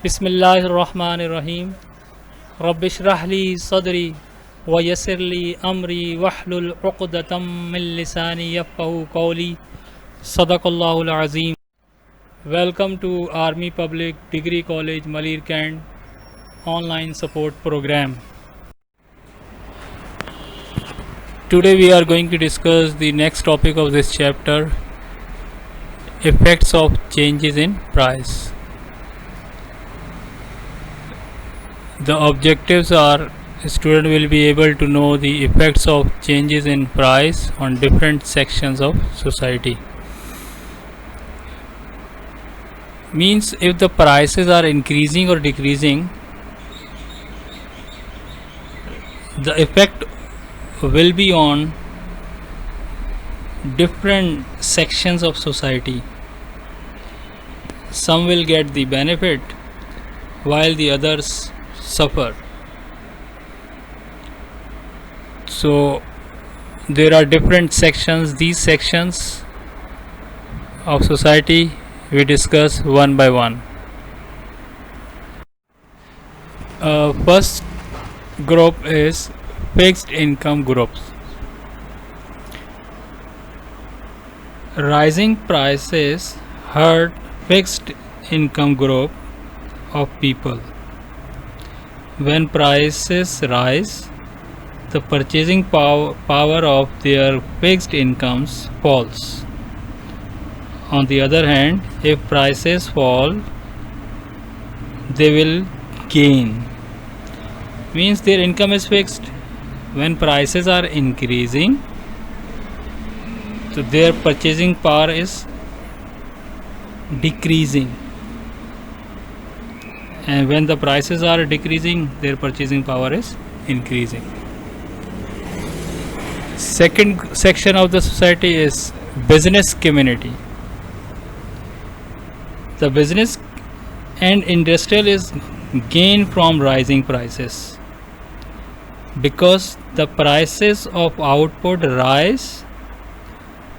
बिस्मिल्लाहिर्रहमानिर्रहीम रब्बिश्रह ली सदरी वयस्सिर ली अमरी वहलुल उक़दतम मिन लिसानी यफ़क़हू क़ौली सदक़ल्लाहुल अज़ीम। Welcome to Army Public Degree College Malir Kand online support program. Today we are going to discuss the next topic of this chapter, effects of changes in price. The objectives are student will be able to know the effects of changes in price on different sections of society. Means if the prices are increasing or decreasing, the effect will be on different sections of society. Some will get the benefit while the others suffer. So there are different sections. These sections of society we discuss one by one. First group is fixed income groups. Rising prices hurt fixed income group of people. When prices rise, the purchasing power of their fixed incomes falls. On the other hand, if prices fall, they will gain. Means their income is fixed. When prices are increasing, so their purchasing power is decreasing. And when the prices are decreasing, their purchasing power is increasing. Second section of the society is business community. The business and industrial is gain from rising prices. Because the prices of output rise,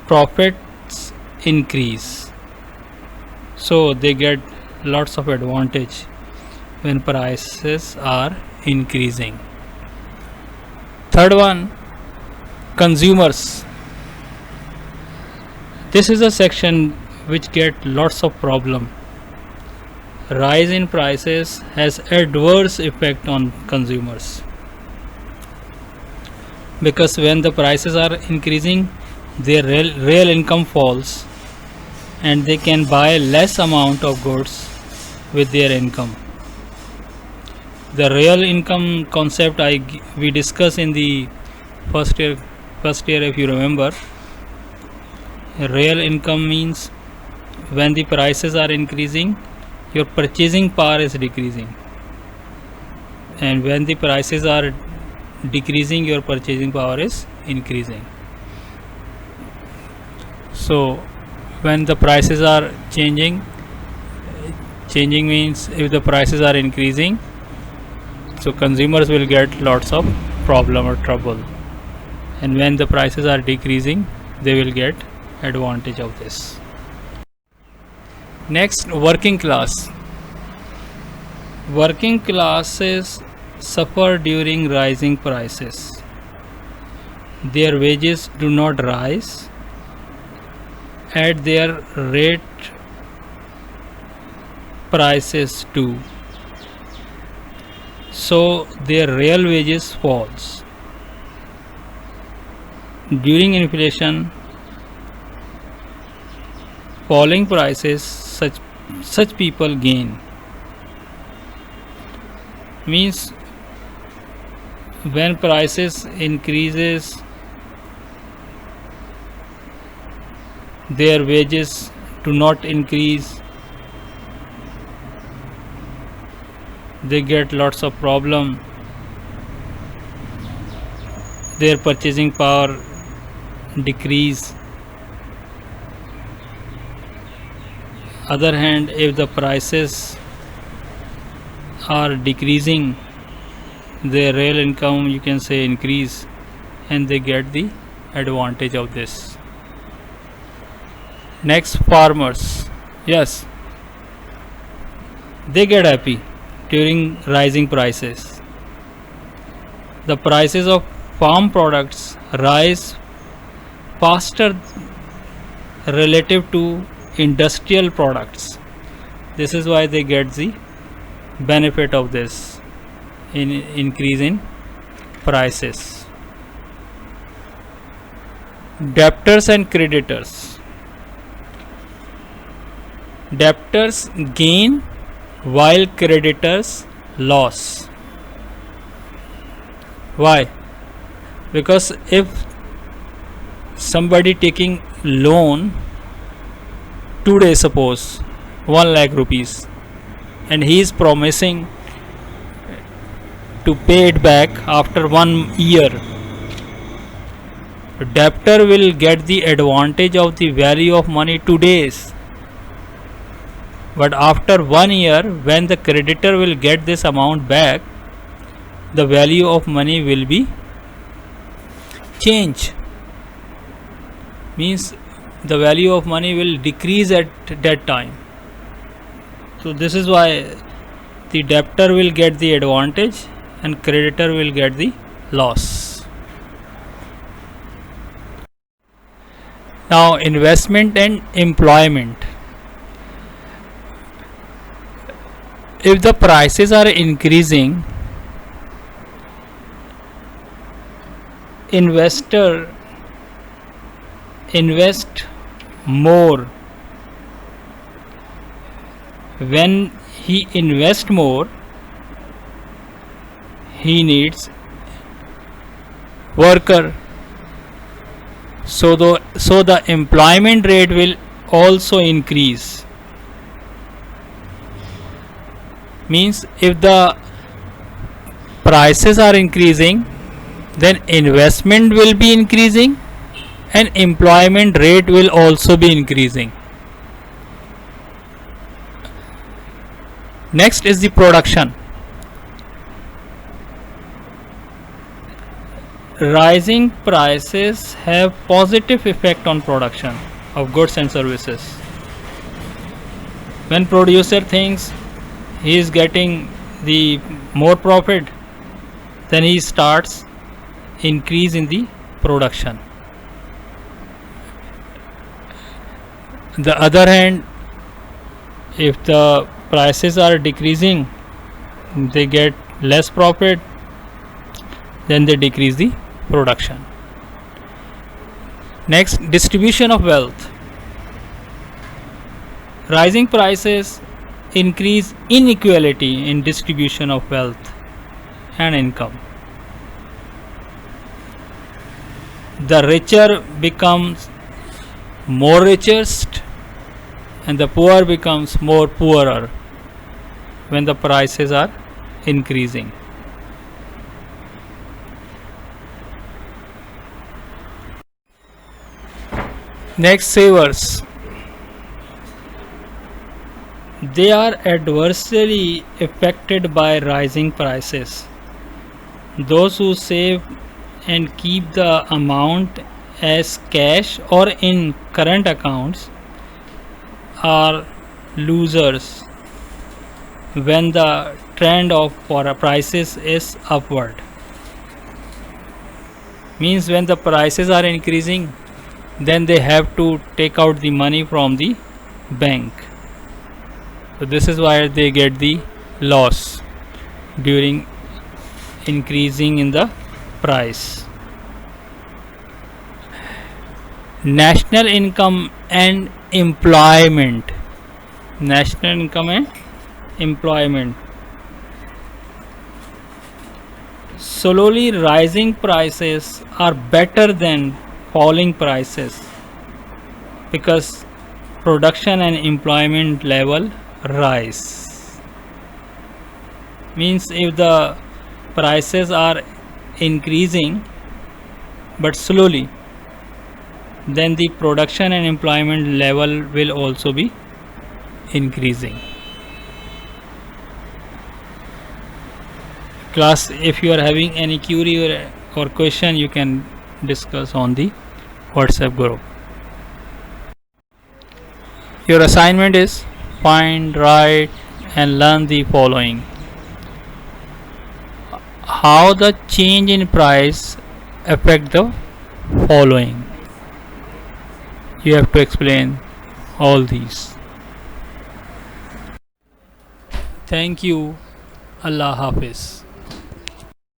profits increase. So they get lots of advantage when prices are increasing. Third one, consumers. This is a section which get lots of problem. Rise in prices has adverse effect on consumers, because when the prices are increasing, their real income falls and they can buy less amount of goods with their income. The real income concept we discussed in the first year if you remember. Real income means when the prices are increasing, your purchasing power is decreasing, and when the prices are decreasing, your purchasing power is increasing. So when the prices are changing means if the prices are increasing, so consumers will get lots of problem or trouble, and when the prices are decreasing, they will get advantage of this. Next, working class. Working classes suffer during rising prices. Their wages do not rise at their rate prices too. So their real wages falls. During inflation, falling prices, such people gain. Means when prices increases, their wages do not increase, they get lots of problem, their purchasing power decrease. Other hand, if the prices are decreasing, their real income you can say increase, and they get the advantage of this. Next, farmers. Yes, they get happy during rising prices. The prices of farm products rise faster relative to industrial products. This is why they get the benefit of this in increase in prices. Debtors and creditors. Debtors gain while creditors loss. Why? Because if somebody taking loan today, suppose 1 lakh rupees, and he is promising to pay it back after 1 year, debtor will get the advantage of the value of money today's, but after 1 year when the creditor will get this amount back, the value of money will be changed. Means the value of money will decrease at that time. So this is why the debtor will get the advantage and creditor will get the loss. Now investment and employment. If the prices are increasing, investor invest more. When he invest more, he needs worker, so the employment rate will also increase. Means if the prices are increasing, then investment will be increasing and employment rate will also be increasing. Next is the production. Rising prices have positive effect on production of goods and services. When producer thinks he is getting the more profit, then he starts increase in the production. The other hand, if the prices are decreasing, they get less profit, then they decrease the production. Next, distribution of wealth. Rising prices increase inequality in distribution of wealth and income. The richer becomes more richest and the poor becomes more poorer when the prices are increasing. Next, savers. They are adversely affected by rising prices. Those who save and keep the amount as cash or in current accounts are losers when the trend of prices is upward. Means when the prices are increasing, then they have to take out the money from the bank. So this is why they get the loss during increasing in the price. National income and employment. National income and employment. Slowly rising prices are better than falling prices because production and employment level rise. Means if the prices are increasing but slowly, then the production and employment level will also be increasing. Class, if you are having any query or question, you can discuss on the WhatsApp group. Your assignment is find, write and learn the following. How the change in price affect the following. You have to explain all these. Thank you. Allah Hafiz.